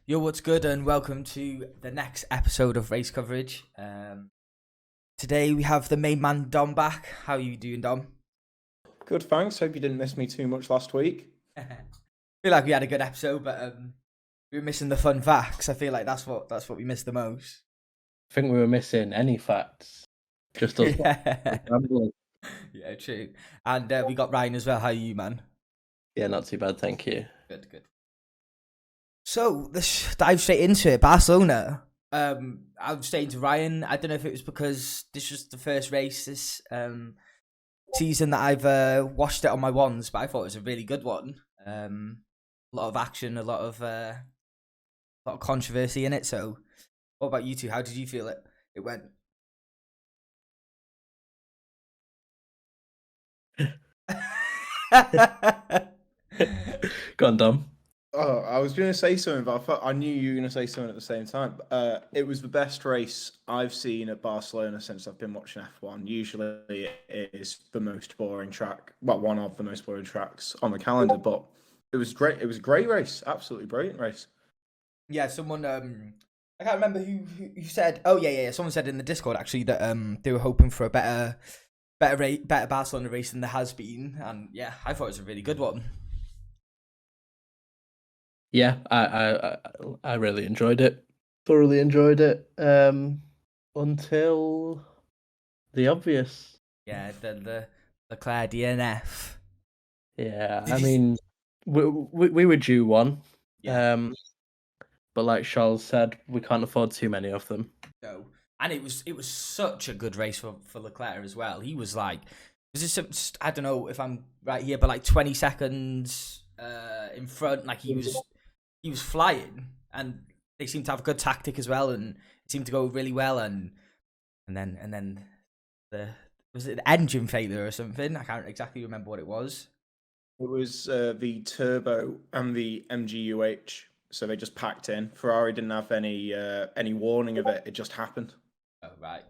Yo, what's good, and welcome to the next episode of Race Coverage. Today we have the main man Dom back. How are you doing, Dom? Good, thanks. Hope you didn't miss me too much last week. I feel like we had a good episode, but we were missing the fun facts. I feel like that's what we missed the most. I think we were missing any facts. Just us. Yeah, true. And we got Ryan as well. How are you, man? Yeah, not too bad, thank you. Good. So let's dive straight into it. Barcelona. I was saying to Ryan, I don't know if it was because this was the first race this season that I've watched it on my ones, but I thought it was a really good one. A lot of action, a lot of controversy in it. So, what about you two? How did you feel it went? Go on, Dom. Oh, I was going to say something, but I knew you were going to say something at the same time. It was the best race I've seen at Barcelona since I've been watching F1. Usually it is the most boring track, well, one of the most boring tracks on the calendar, but it was great. It was a great race. Absolutely brilliant race. Yeah, someone, I can't remember who said, oh yeah, someone said in the Discord actually that they were hoping for a better Barcelona race than there has been, and yeah, I thought it was a really good one. Yeah, I really enjoyed it. Thoroughly enjoyed it. Until the obvious. Yeah, the Leclerc DNF. Yeah, I mean, we were due one. Yeah. But like Charles said, we can't afford too many of them. No, and it was such a good race for Leclerc as well. He was like, I don't know if I'm right here, but like 20 seconds in front. Like he was flying, and they seemed to have a good tactic as well, and it seemed to go really well. And then was it the engine failure or something? I can't exactly remember what it was. It was the turbo and the MGUH. So they just packed in. Ferrari didn't have any warning of it. It just happened. Oh right,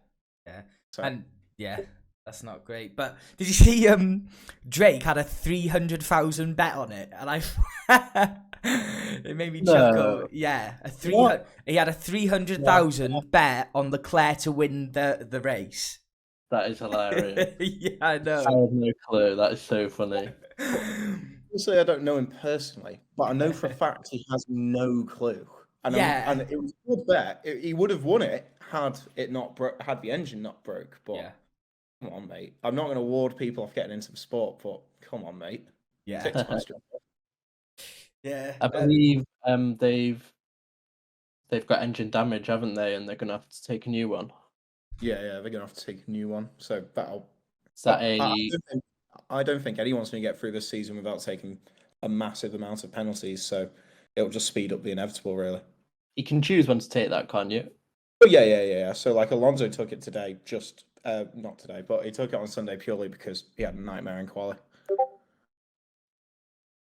yeah, So. And yeah, that's not great. But did you see Drake had a 300,000 bet on it, and it made me chuckle. No. Yeah, he had a 300,000 bet on Leclerc to win the race. That is hilarious. Yeah, I know. I have no clue. That is so funny. Obviously, I don't know him personally, but I know for a fact he has no clue. And it was a good bet. He would have won it had it not had the engine not broke. But yeah. Come on, mate. I'm not going to ward people off getting into the sport, but come on, mate. Yeah. Yeah. I believe they've got engine damage, haven't they? And they're going to have to take a new one. Yeah, they're going to have to take a new one. So that'll. Is that I don't think anyone's going to get through this season without taking a massive amount of penalties. So it'll just speed up the inevitable, really. You can choose when to take that, can't you? Oh, yeah. So like Alonso took it today, not today, but he took it on Sunday purely because he had a nightmare in quali.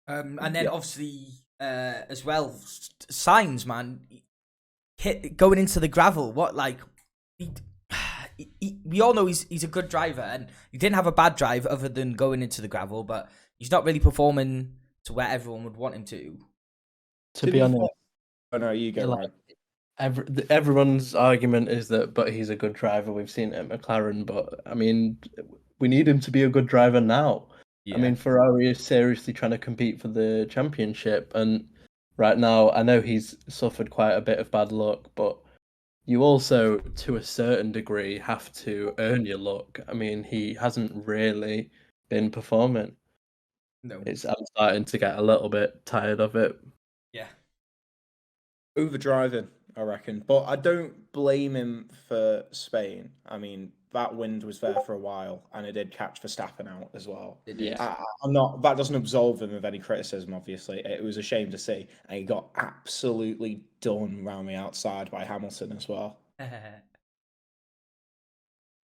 And then obviously as well, Sainz, man, going into the gravel. What like we all know he's a good driver, and he didn't have a bad drive other than going into the gravel, but he's not really performing to where everyone would want him to. To be honest, oh no, you go right. Everyone's argument is that, but he's a good driver. We've seen it at McLaren, but I mean, we need him to be a good driver now. Yeah. I mean, Ferrari is seriously trying to compete for the championship, and right now, I know he's suffered quite a bit of bad luck, but you also, to a certain degree, have to earn your luck. I mean, he hasn't really been performing. No. I'm starting to get a little bit tired of it. Yeah. Overdriving, I reckon. But I don't blame him for Spain. I mean, that wind was there for a while, and it did catch Verstappen out as well. Yeah. That doesn't absolve him of any criticism, obviously. It was a shame to see. And he got absolutely done round the outside by Hamilton as well.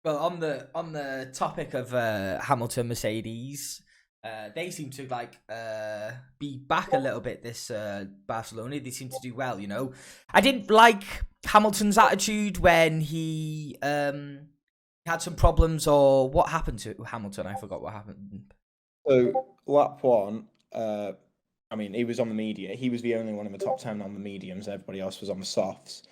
Well, on the topic of Hamilton Mercedes, they seem to be back a little bit this Barcelona. They seem to do well, you know. I didn't like Hamilton's attitude when he had some problems, or what happened to Hamilton. I forgot what happened. So lap one, I mean, he was on the media. He was the only one in the top 10 on the mediums. Everybody else was on the softs.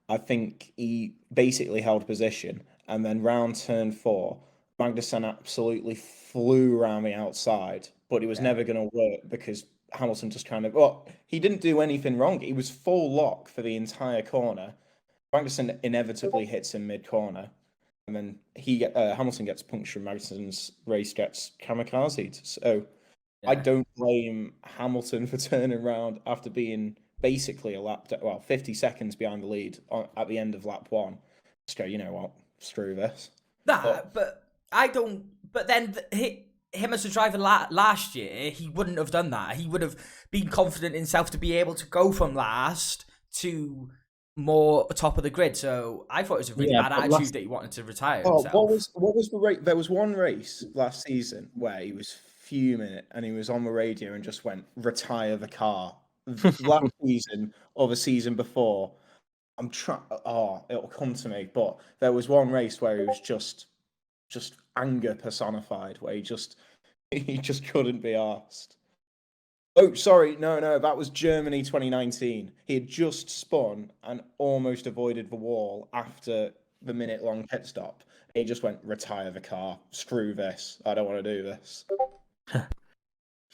I think he basically held position. And then round turn 4, Magnussen absolutely flew around the outside, but it was never going to work because Hamilton just kind of, well, he didn't do anything wrong. He was full lock for the entire corner. Magnussen inevitably hits him mid-corner. And then Hamilton gets punctured. Magnussen's race gets kamikazed. So I don't blame Hamilton for turning around after being basically 50 seconds behind the lead at the end of lap 1. Just go, you know what, screw this. But I don't. But then him as a driver last year, he wouldn't have done that. He would have been confident in himself to be able to go from last to more top of the grid. So I thought it was a really bad attitude that he wanted to retire himself. What was the race? There was one race last season where he was fuming and he was on the radio and just went, retire the car. Last season or the season before, it'll come to me, but there was one race where he was just anger personified, where he just couldn't be arsed. Oh, sorry, no, that was Germany 2019. He had just spun and almost avoided the wall after the minute-long pit stop. He just went, retire the car, screw this, I don't want to do this.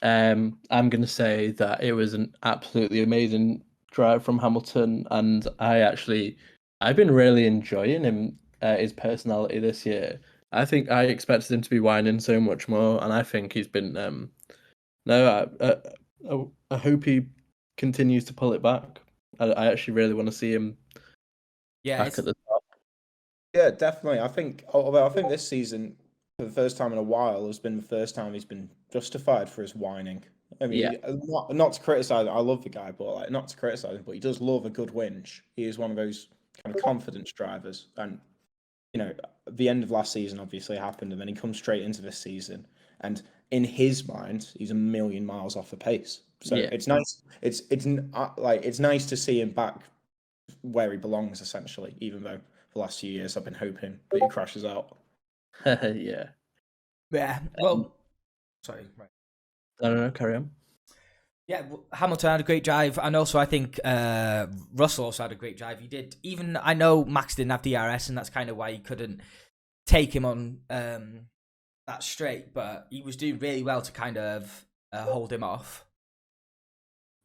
I'm going to say that it was an absolutely amazing drive from Hamilton, and I've been really enjoying him, his personality this year. I think I expected him to be whining so much more, and I think he's been. I hope he continues to pull it back. I actually really want to see him back at the top. Yeah, definitely. I think this season, for the first time in a while, has been the first time he's been justified for his whining. I mean, not to criticize him. I love the guy, but not to criticize him, but he does love a good whinge. He is one of those kind of confidence drivers, and the end of last season obviously happened, and then he comes straight into this season, and in his mind, he's a million miles off the pace. So it's nice. It's nice to see him back where he belongs, essentially. Even though the last few years I've been hoping that he crashes out. Yeah. Well, sorry. Right. I don't know. Carry on. Yeah, Hamilton had a great drive, and also I think Russell also had a great drive. He did. Even I know Max didn't have DRS, and that's kind of why he couldn't take him on that straight. But he was doing really well to kind of hold him off.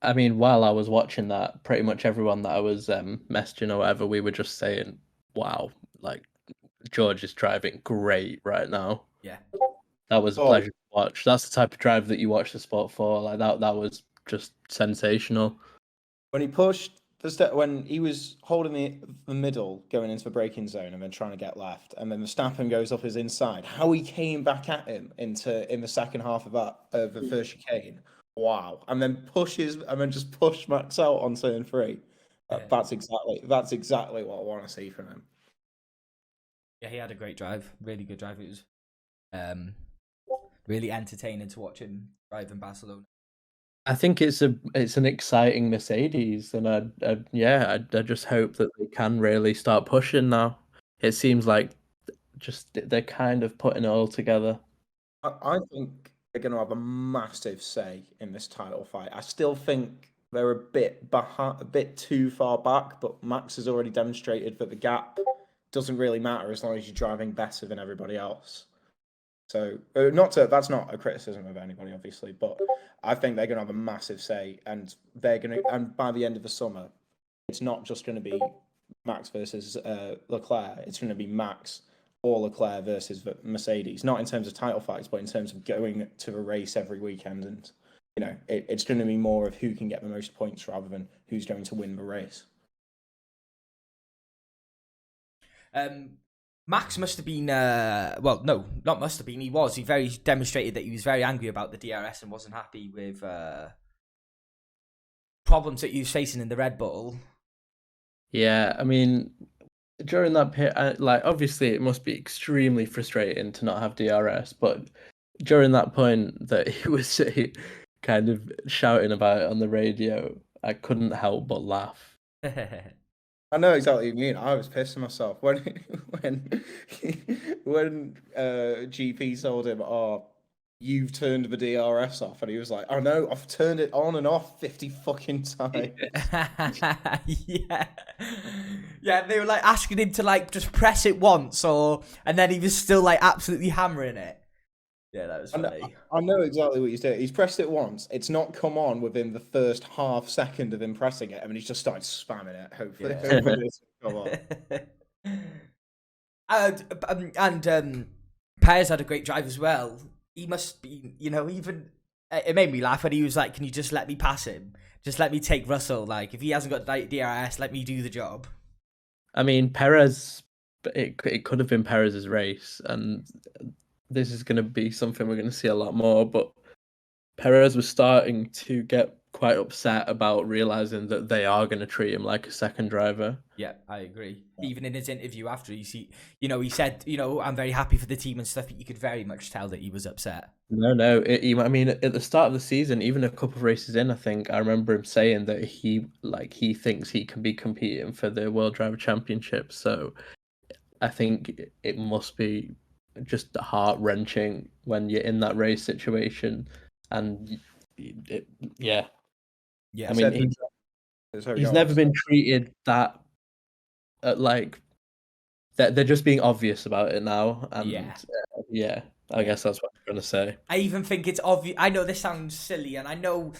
I mean, while I was watching that, pretty much everyone that I was messaging or whatever, we were just saying, "Wow, like George is driving great right now." Yeah, that was a pleasure to watch. That's the type of drive that you watch the sport for. Like that was just sensational. When he pushed when he was holding the middle going into the braking zone and then trying to get left, and then Verstappen goes up his inside, how he came back at him in the second half of the first chicane. Wow. And then just push Max out on turn 3. That's exactly what I want to see from him. Yeah, he had a great drive. Really good drive. It was really entertaining to watch him drive in Barcelona. I think it's an exciting Mercedes, and I just hope that they can really start pushing now. It seems like they're kind of putting it all together. I think they're going to have a massive say in this title fight. I still think they're a bit too far back, but Max has already demonstrated that the gap doesn't really matter as long as you're driving better than everybody else. So that's not a criticism of anybody, obviously, but I think they're going to have a massive say, and and by the end of the summer, it's not just going to be Max versus Leclerc. It's going to be Max or Leclerc versus Mercedes, not in terms of title fights, but in terms of going to a race every weekend. And, it's going to be more of who can get the most points rather than who's going to win the race. Max must have been, no, not must have been, he was. He very demonstrated that he was very angry about the DRS and wasn't happy with problems that he was facing in the Red Bull. Yeah, I mean, during that period, obviously it must be extremely frustrating to not have DRS, but during that point that he was kind of shouting about it on the radio, I couldn't help but laugh. I know exactly what you mean. I was pissing myself when GP told him, "Oh, you've turned the DRS off, and he was like, oh no, I've turned it on and off 50 fucking times. Yeah, they were like asking him to like just press it once, and then he was still like absolutely hammering it. Yeah, that was funny. I know exactly what he's doing. He's pressed it once. It's not come on within the first half second of him pressing it. I mean, he's just started spamming it. Hopefully, this will come on. And Perez had a great drive as well. He must be, even it made me laugh when he was like, "Can you just let me pass him? Just let me take Russell. Like, if he hasn't got DRS, let me do the job." I mean, Perez. It could have been Perez's race, and this is going to be something we're going to see a lot more. But Perez was starting to get quite upset about realizing that they are going to treat him like a second driver. Yeah, I agree. Even in his interview after, he said, I'm very happy for the team and stuff, but you could very much tell that he was upset. No. I mean, at the start of the season, even a couple of races in, I think I remember him saying that he thinks he can be competing for the World Driver Championship. So I think it must be just heart-wrenching when you're in that race situation, and yeah. I mean, he's never been treated that like that. They're just being obvious about it now, and I guess that's what I'm gonna say. I even think it's obvious. I know this sounds silly, and I know,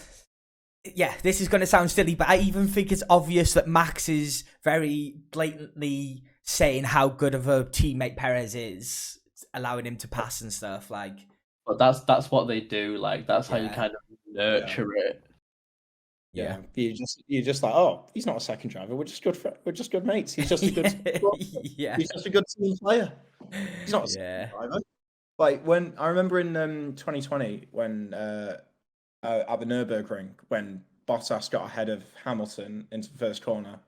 this is gonna sound silly, but I even think it's obvious that Max is very blatantly saying how good of a teammate Perez is, allowing him to pass and stuff. Like, but that's what they do. Like, that's how you kind of nurture it. Yeah, you're just like, oh, he's not a second driver. We're just good mates. He's just a good, he's just a good team player. He's not a second driver. Like when I remember in 2020 when at the Nürburgring when Bottas got ahead of Hamilton into the first corner,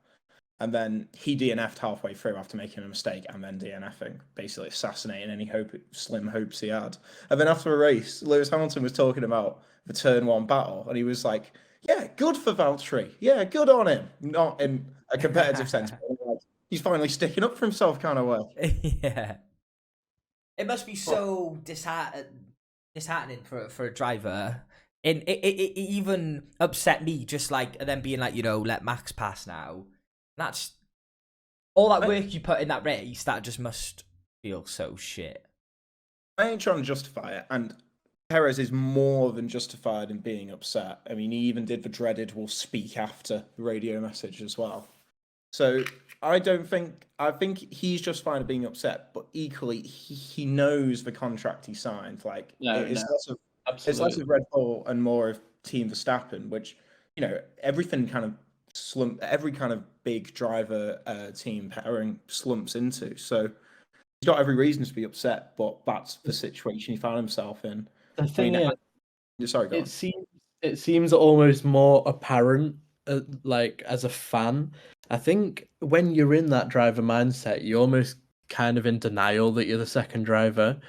and then he DNF'd halfway through after making a mistake and then DNFing, basically assassinating any slim hopes he had. And then after a race, Lewis Hamilton was talking about the turn one battle, and he was like, yeah, good for Valtteri. Yeah, good on him. Not in a competitive sense, but like, he's finally sticking up for himself kind of way. Yeah. It must be so disheartening for a driver. And it even upset me, just like them being like, let Max pass now. That's all that work you put in that race, that just must feel so shit. I ain't trying to justify it, and Perez is more than justified in being upset. I mean, he even did the dreaded "will speak after" radio message as well. So I think he's just fine being upset, but equally he knows the contract he signed. Like it's less of Red Bull and more of Team Verstappen, which everything kind of every kind of big driver team pairing slumps into. So he's got every reason to be upset, but that's the situation he found himself in. The thing is, sorry, go on. It seems almost more apparent, like as a fan. I think when you're in that driver mindset, you're almost kind of in denial that you're the second driver,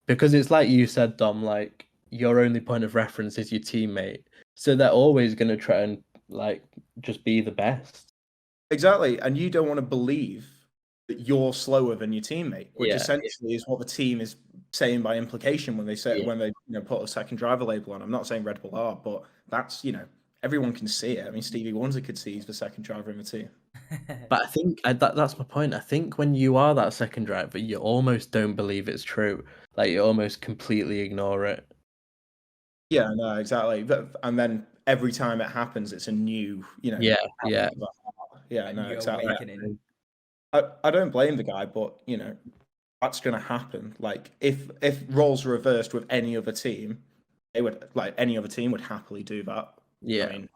because it's like you said, Dom. Like your only point of reference is your teammate, so they're always going to try and like just be the best. Exactly, and you don't want to believe that you're slower than your teammate, which essentially is what the team is saying by implication when they say when they put a second driver label on. I'm not saying Red Bull are, but that's everyone can see it. I mean, Stevie Wonder could see he's the second driver in the team. But I think that's my point. I think when you are that second driver, you almost don't believe it's true. Like you almost completely ignore it. Yeah, no, exactly. And then every time it happens, it's a new, Yeah, no, exactly. I don't blame the guy, but that's going to happen. Like if roles were reversed with any other team, they would any other team would happily do that. Yeah, I mean,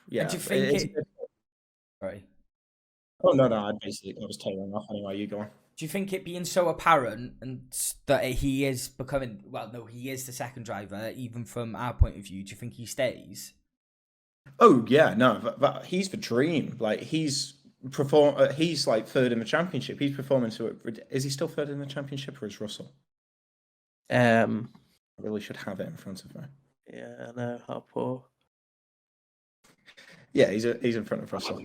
yeah. Do you think Sorry. Oh no, I was tailing off anyway. You go on. Do you think it being so apparent and that he is becoming he is the second driver, even from our point of view? Do you think he stays? Oh yeah, no, but he's the dream. Like he's like third in the championship. He's performing to it. Is he still third in the championship, or is Russell? I really should have it in front of me. Yeah, I know how poor. Yeah, he's in front of Russell.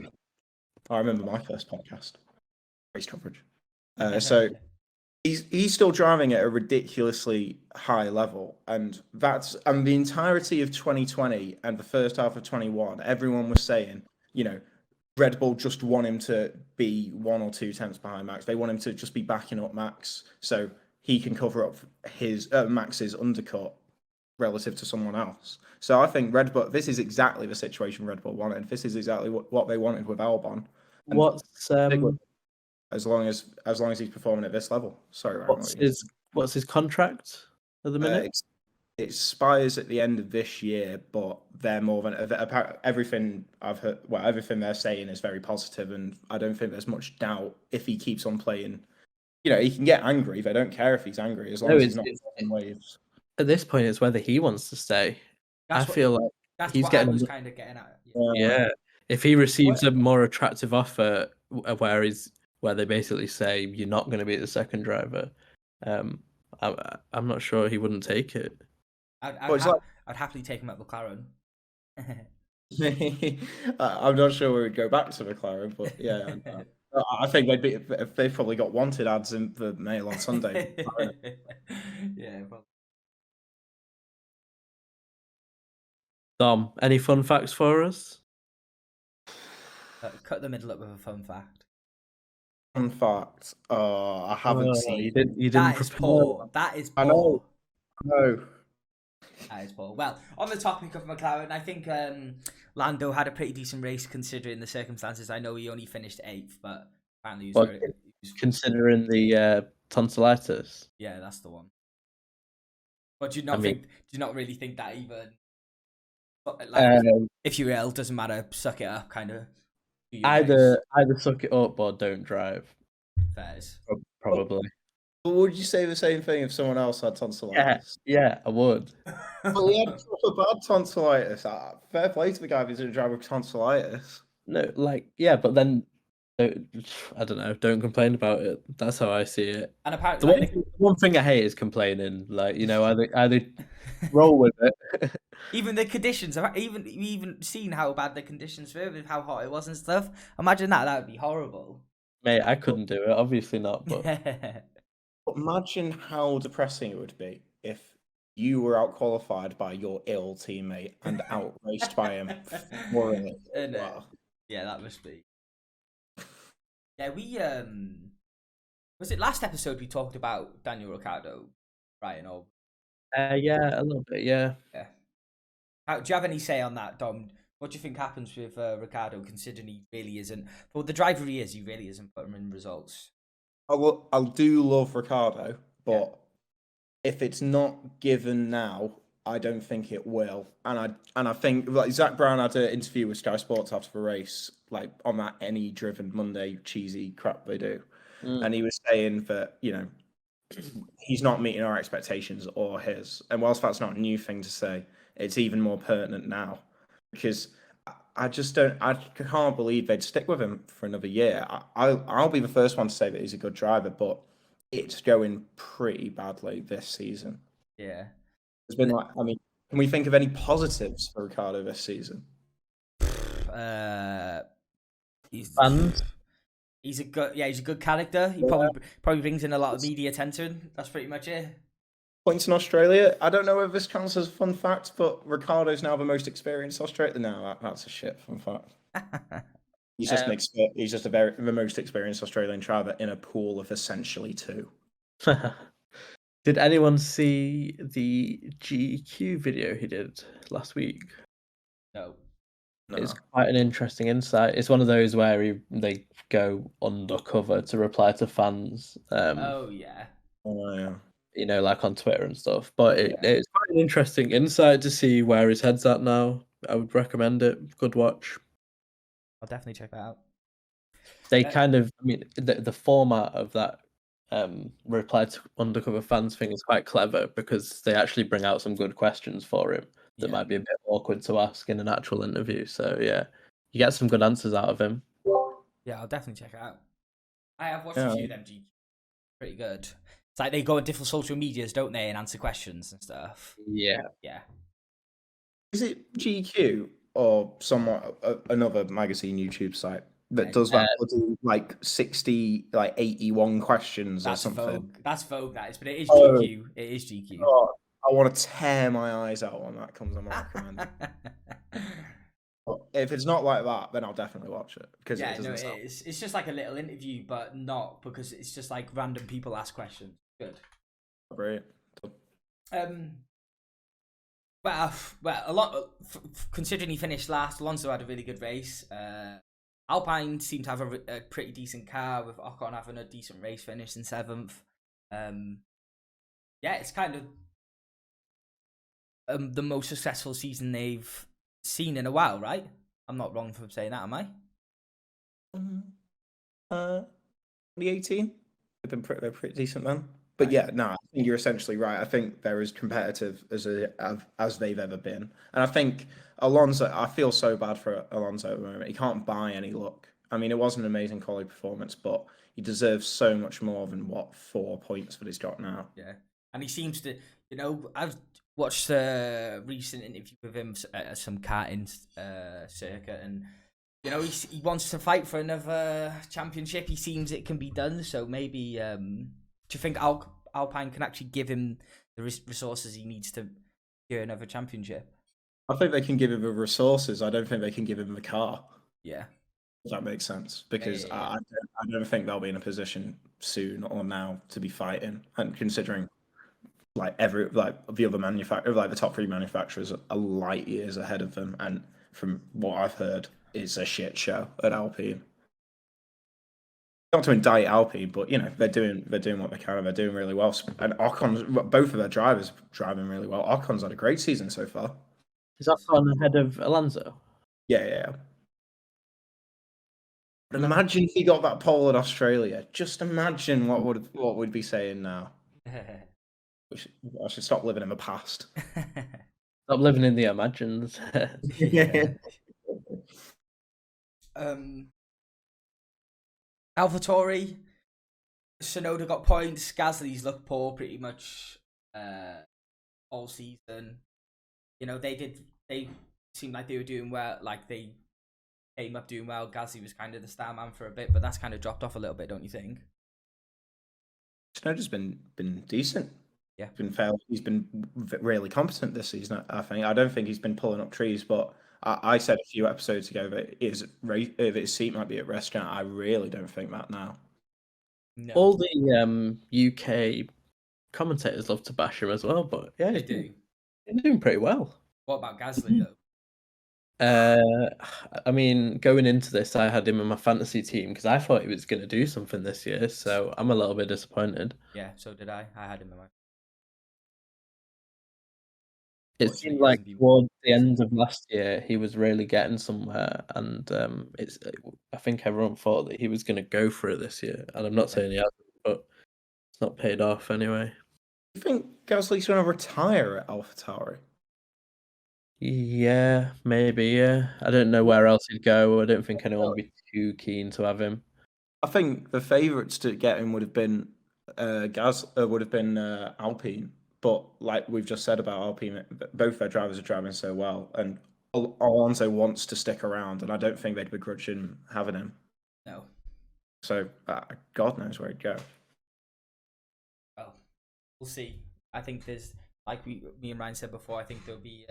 I remember my first podcast, race coverage. So He's still driving at a ridiculously high level, and the entirety of 2020 and the first half of 21. Everyone was saying, Red Bull just want him to be 1 or 2 tenths behind Max. They want him to just be backing up Max so he can cover up his Max's undercut relative to someone else. So I think Red Bull. This is exactly the situation Red Bull wanted. This is exactly what they wanted with Albon. And as long as he's performing at this level. Sorry, Ryan. What's his contract at the minute? It expires at the end of this year, but they're more than everything I've heard. Well, everything they're saying is very positive, and I don't think there's much doubt if he keeps on playing. He can get angry. They don't care if he's angry as long as he's not in waves. At this point, it's whether he wants to stay. I feel like he's getting. I was kind of getting at. Yeah, if he receives a more attractive offer, where they basically say you're not going to be the second driver, I'm not sure he wouldn't take it. I'd happily take him at McLaren. I'm not sure we would go back to McLaren, but yeah, I think they've probably got wanted ads in the Mail on Sunday. Yeah. Probably. Dom, any fun facts for us? Cut the middle up with a fun fact. Fun fact. I haven't seen. You didn't. That is poor. That is poor. I know. No. That is poor. Well, on the topic of McLaren, I think Lando had a pretty decent race considering the circumstances. I know he only finished 8th, but apparently he was considering the tonsillitis. Yeah, that's the one. But do you not really think that even? If you're ill, doesn't matter. Suck it up, kind of. Either suck it up or don't drive. Fairs. Probably. But would you say the same thing if someone else had tonsillitis? Yeah, I would. Well, he had proper bad tonsillitis. Fair play to the guy who's going to drive with tonsillitis. No, but then I don't know. Don't complain about it. That's how I see it. And apparently, the one thing I hate is complaining. Either roll with it. Even the conditions. Even seen how bad the conditions were with how hot it was and stuff. Imagine that would be horrible. Mate, I couldn't do it. Obviously not. But imagine how depressing it would be if you were out-qualified by your ill teammate and out-raced by him. Wow. Yeah, that must be. Yeah, we was it last episode we talked about Daniel Ricciardo, Ryan? Or yeah, a little bit, yeah. Yeah. Do you have any say on that, Dom? What do you think happens with Ricciardo, considering he really isn't? For the driver he is, he really isn't putting in results. I do love Ricciardo, but if it's not given now, I don't think it will. And I think Zach Brown had an interview with Sky Sports after the race, on that any driven Monday cheesy crap they do, and he was saying that he's not meeting our expectations or his. And whilst that's not a new thing to say, it's even more pertinent now because I can't believe they'd stick with him for another year. I'll be the first one to say that he's a good driver, but it's going pretty badly this season. Yeah. It's been can we think of any positives for Ricciardo this season? He's a good character. He probably brings in a lot of media attention. That's pretty much it. Points in Australia. I don't know if this counts as a fun fact, but Ricciardo's now the most experienced Australian. No, that's a shit fun fact. He's just the most experienced Australian driver in a pool of essentially 2. Did anyone see the GQ video he did last week? No. It's quite an interesting insight. It's one of those where they go undercover to reply to fans. Oh yeah. On Twitter and stuff. But it's quite an interesting insight to see where his head's at now. I would recommend it. Good watch. I'll definitely check that out. They the format of that reply to undercover fans thing is quite clever because they actually bring out some good questions for him that might be a bit awkward to ask in an actual interview. So yeah, you get some good answers out of him. Yeah, I'll definitely check it out. I have watched a few of them. Pretty good. It's like they go on different social medias, don't they, and answer questions and stuff. Yeah. Is it GQ or another magazine YouTube site? that does that bloody, like 60, like 81 questions or something. That's Vogue, that is, but it is Oh. GQ. It is GQ. Oh, I want to tear my eyes out when that comes on my recommend. If it's not like that, then I'll definitely watch it because yeah, no, it's just like a little interview, but not because it's just like random people ask questions. Good. Great. Well, a lot. Considering he finished last, Alonso had a really good race. Alpine seemed to have a pretty decent car, with Ocon having a decent race finish in 7th. Yeah, it's kind of the most successful season they've seen in a while, right? I'm not wrong for saying that, am I? 2018, they're pretty decent then. But yeah, no, I think you're essentially right. I think they're as competitive as they've ever been, and I think Alonso. I feel so bad for Alonso at the moment. He can't buy any luck. I mean, it was an amazing quality performance, but he deserves so much more than 4 points that he's got now. Yeah, and he seems to. I've watched a recent interview with him at some karting circuit, and he wants to fight for another championship. He seems it can be done. So maybe, do you think Alpine can actually give him the resources he needs to secure another championship? I think they can give him the resources. I don't think they can give him the car. Yeah. If that makes sense, because I don't think they'll be in a position soon or now to be fighting, and considering the other manufacturer, like the top 3 manufacturers are light years ahead of them, and from what I've heard, it's a shit show at Alpine. Not to indict Alpine, but they're doing what they can, and they're doing really well. And Ocon's, both of their drivers driving really well. Ocon's had a great season so far. Is Ocon ahead of Alonso? Yeah. Imagine if he got that pole in Australia. Just imagine what we'd be saying now. I should stop living in the past. Stop living in the imagines. AlphaTauri, Tsunoda got points. Gasly's looked poor pretty much all season. They seemed like they were doing well. Like they came up doing well. Gasly was kind of the star man for a bit, but that's kind of dropped off a little bit, don't you think? Tsunoda's been decent. Yeah, he's been really competent this season. I think. I don't think he's been pulling up trees, but I said a few episodes ago that his seat might be at rest. I really don't think that now. No. All the UK commentators love to bash him as well, but yeah, they do. He's doing pretty well. What about Gasly though? I mean, going into this, I had him in my fantasy team because I thought he was going to do something this year, so I'm a little bit disappointed. Yeah, so did I. I had him in my. It seemed like towards the end of last year, he was really getting somewhere, and I think everyone thought that he was going to go for it this year, and I'm not saying he hasn't, but it's not paid off anyway. Do you think Gasly's going to retire at AlphaTauri? Yeah, maybe. Yeah, I don't know where else he'd go. I don't think anyone would be too keen to have him. I think the favourites to get him would have been Alpine, but like we've just said about Alpine, both their drivers are driving so well, and Alonso wants to stick around, and I don't think they'd begrudge him having him. No. So God knows where he'd go. Well, we'll see. I think there's, like me and Ryan said before, I think there'll be.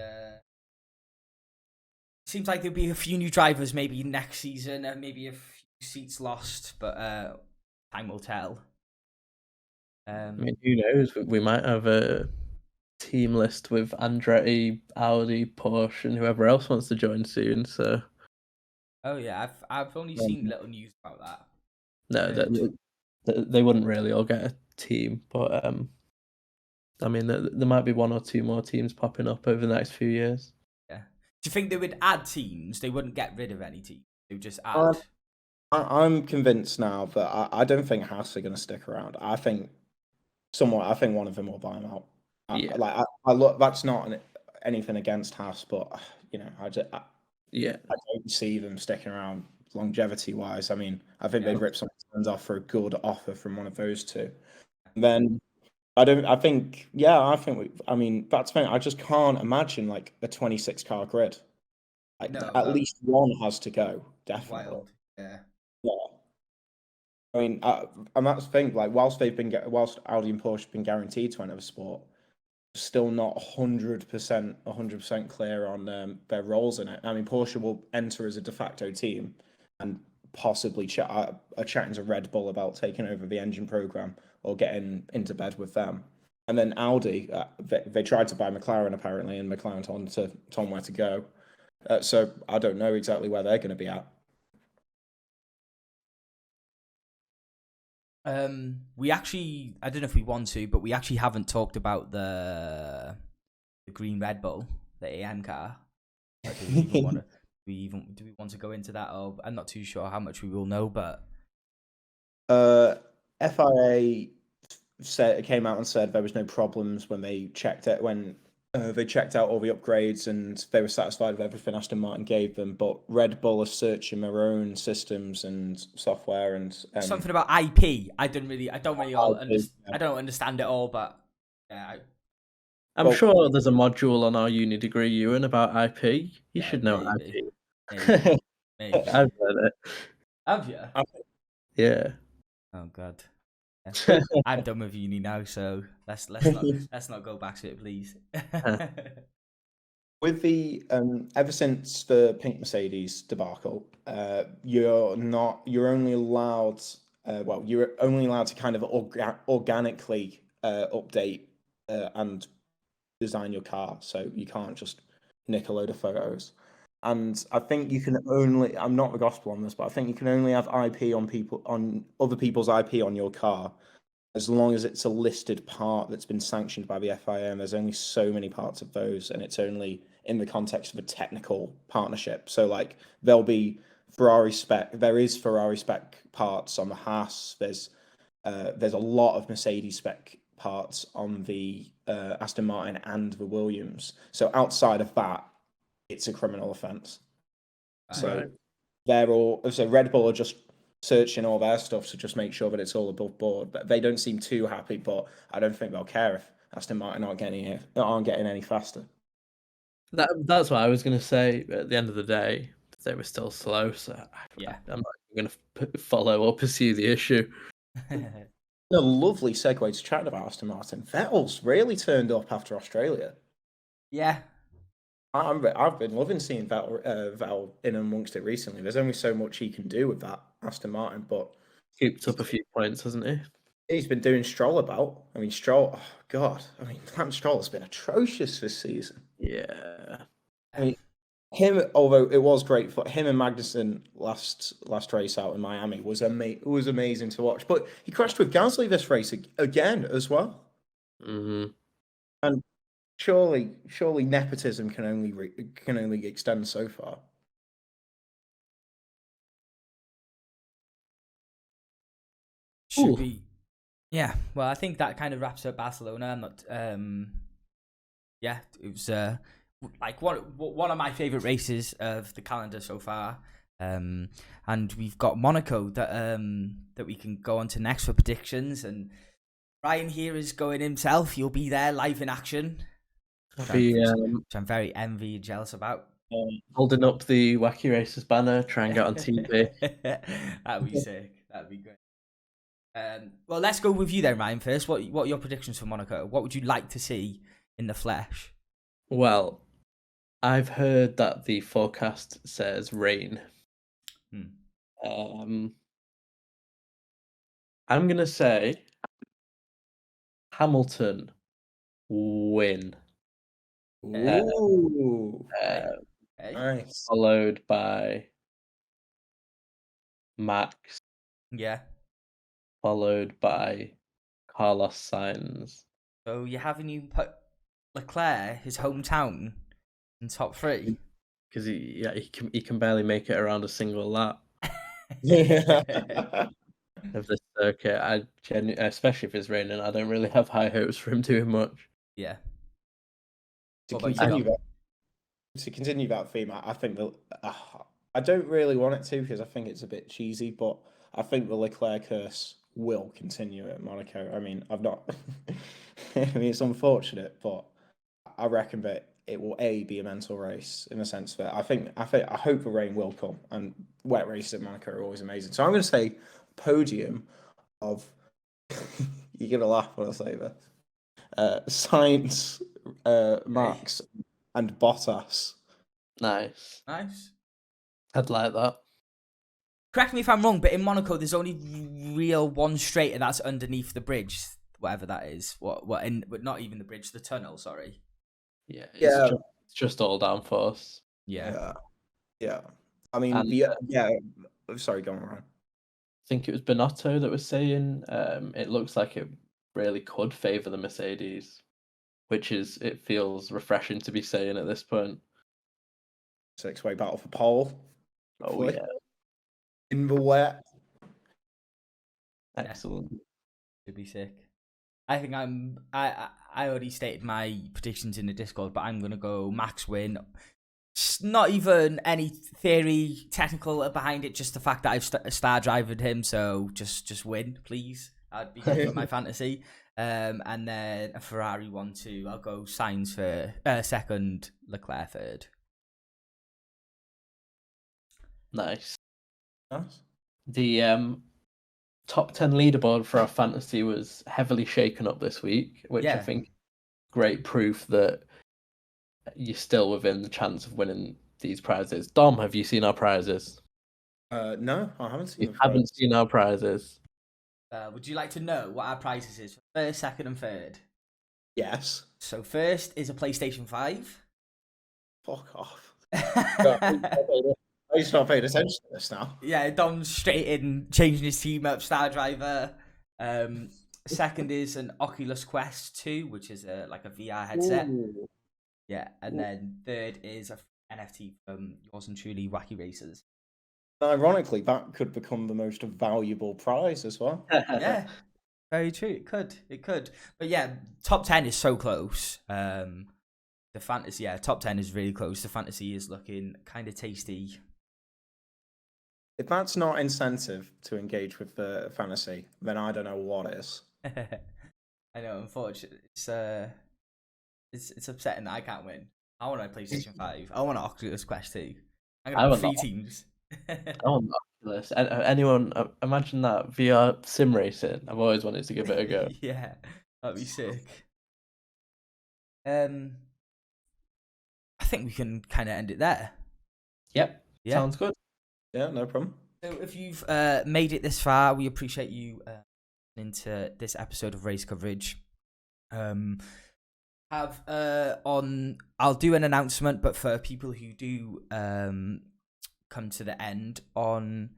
Seems like there'll be a few new drivers maybe next season, maybe a few seats lost, but time will tell. I mean, who knows? We might have a team list with Andretti, Audi, Porsche, and whoever else wants to join soon. So. Oh yeah, I've only seen little news about that. No, they wouldn't really all get a team, but I mean, there might be 1 or 2 more teams popping up over the next few years. Yeah. Do you think they would add teams? They wouldn't get rid of any teams. They would just add. I'm convinced now that I don't think Haas are going to stick around. I think one of them will buy them out. Yeah. I look. That's not anything against Haas, but I don't see them sticking around longevity wise. I mean, I think they'd rip some hands off for a good offer from one of those two. And then I think that's fine. I just can't imagine like a 26 car grid. At least one has to go, definitely. Wild. Yeah. Yeah. I mean, and that's the thing. Like, whilst Audi and Porsche have been guaranteed to enter the sport, still not 100% clear on their roles in it. I mean, Porsche will enter as a de facto team and possibly are chatting to Red Bull about taking over the engine program or getting into bed with them. And then Audi, they tried to buy McLaren apparently, and McLaren told them where to go. So I don't know exactly where they're going to be at. We actually, I don't know if we want to, but we actually haven't talked about the green Red Bull, the AM car. Do we want to go into that? Or I'm not too sure how much we will know, but FIA came out and said there was no problems when they checked it when they checked out all the upgrades and they were satisfied with everything Aston Martin gave them. But Red Bull are searching their own systems and software and something about IP. I don't understand it all, but yeah. I'm sure there's a module on our uni degree, Ewan, about IP. You should know maybe. IP. Maybe. I've read it. Have you? Yeah. Oh God. Yeah. I'm done with uni now, so let's not go back to it, please. With the ever since the pink Mercedes debacle, you're only allowed to kind of organically update and design your car, so you can't just nick a load of photos. And I think you can only, I'm not the gospel on this, but I think you can only have IP on other people's IP on your car as long as it's a listed part that's been sanctioned by the FIA, and there's only so many parts of those, and it's only in the context of a technical partnership. So like there is Ferrari spec parts on the Haas. There's a lot of Mercedes spec parts on the Aston Martin and the Williams. So outside of that, it's a criminal offence. So Red Bull are just searching all their stuff to just make sure that it's all above board. But they don't seem too happy. But I don't think they'll care if Aston Martin aren't getting any faster. That's what I was going to say. At the end of the day, they were still slow. So yeah, I'm not going to follow or pursue the issue. A lovely segue to chat about Aston Martin. Vettel's really turned up after Australia. Yeah. I've been loving seeing Vettel in amongst it recently. There's only so much he can do with that Aston Martin, but keeps up a few points, hasn't he? He's been doing Stroll about. I mean, Stroll. Oh God. I mean, Lance Stroll has been atrocious this season. Yeah. I mean, him. Although it was great for him and Magnussen last race out in Miami was amazing to watch. But he crashed with Gasly this race again as well. Mm-hmm. And surely nepotism can only extend so far. Should be. Yeah, well, I think that kind of wraps up Barcelona. I'm not. Yeah, it was like one of my favorite races of the calendar so far. And we've got Monaco that we can go on to next for predictions. And Ryan here is going himself. You'll be there live in action, which I'm very envy and jealous about. Holding up the Wacky Races banner, try and get on TV. That'd be sick. That'd be great. Well, let's go with you then, Ryan. First, what are your predictions for Monaco? What would you like to see in the flesh? Well, I've heard that the forecast says rain. I'm gonna say Hamilton win. Ooh, nice. Followed by Max. Yeah. Followed by Carlos Sainz. So you're having you put Leclerc, his hometown, in top 3? Because he can barely make it around a single lap. Of the circuit. Especially if it's raining, I don't really have high hopes for him doing much. Yeah. To continue that theme, I think I don't really want it to because I think it's a bit cheesy, but I think the Leclerc curse will continue at Monaco. I mean, I've not. I mean, it's unfortunate, but I reckon that it will be a mental race in the sense that I hope the rain will come, and wet races in Monaco are always amazing. So I'm going to say podium of you're going to laugh when I say this. Sainz, Max, and Bottas. Nice. I'd like that. Correct me if I'm wrong, but in Monaco, there's only real one straight, and that's underneath the bridge, whatever that is. But not even the bridge, the tunnel. Sorry. Yeah. It's just all downforce. Yeah. I mean, Sorry, go on, Ryan. I think it was Bonotto that was saying it looks like it really could favour the Mercedes, it feels refreshing to be saying at this point. 6-way battle for pole. Oh yeah. In the wet. Excellent. Could be sick. I think I already stated my predictions in the Discord, but I'm gonna go Max win. Not even any theory technical behind it, just the fact that I've star driven him. So just win, please. That'd be good for my fantasy. And then a Ferrari 1-2. I'll go Sainz for second, Leclerc third. Nice. The top 10 leaderboard for our fantasy was heavily shaken up this week, which I think great proof that you're still within the chance of winning these prizes. Dom, have you seen our prizes? No, I haven't seen. You haven't seen our prizes. Would you like to know what our prizes is for first, second, and third? Yes. So first is a PlayStation 5. Fuck off. He's not paying attention to this now. Yeah, Dom's straight in, changing his team up, star driver. Second is an Oculus Quest 2, which is like a VR headset. Ooh. Yeah, and then third is a NFT from yours and truly, Wacky Racers. Ironically, that could become the most valuable prize as well. Yeah, very true. It could. But yeah, top 10 is so close. The fantasy, top 10 is really close. The fantasy is looking kind of tasty. If that's not incentive to engage with the fantasy, then I don't know what is. I know, unfortunately, it's upsetting that I can't win. I want a PlayStation 5. I want an Oculus Quest 2. I'm gonna have 3 teams. I want Oculus. Anyone imagine that VR sim racing? I've always wanted to give it a go. Yeah, that'd be sick. I think we can kind of end it there. Yep. Yeah. Sounds good. Yeah, no problem. So if you've made it this far, we appreciate you into this episode of Race Coverage. I'll do an announcement, but for people who do come to the end on,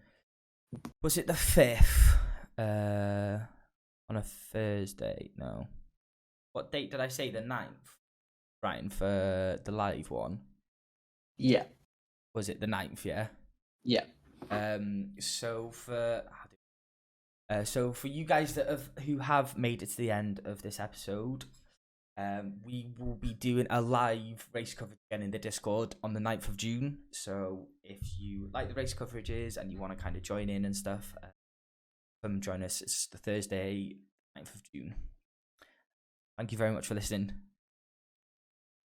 was it the 5th? On a Thursday? No. What date did I say? The 9th? Ryan, for the live one? Yeah. Was it the 9th, yeah? Yeah. So for you guys who have made it to the end of this episode, we will be doing a live race coverage again in the Discord on the 9th of June. So if you like the race coverages and you want to kind of join in and stuff, come join us. It's the Thursday, 9th of June. Thank you very much for listening.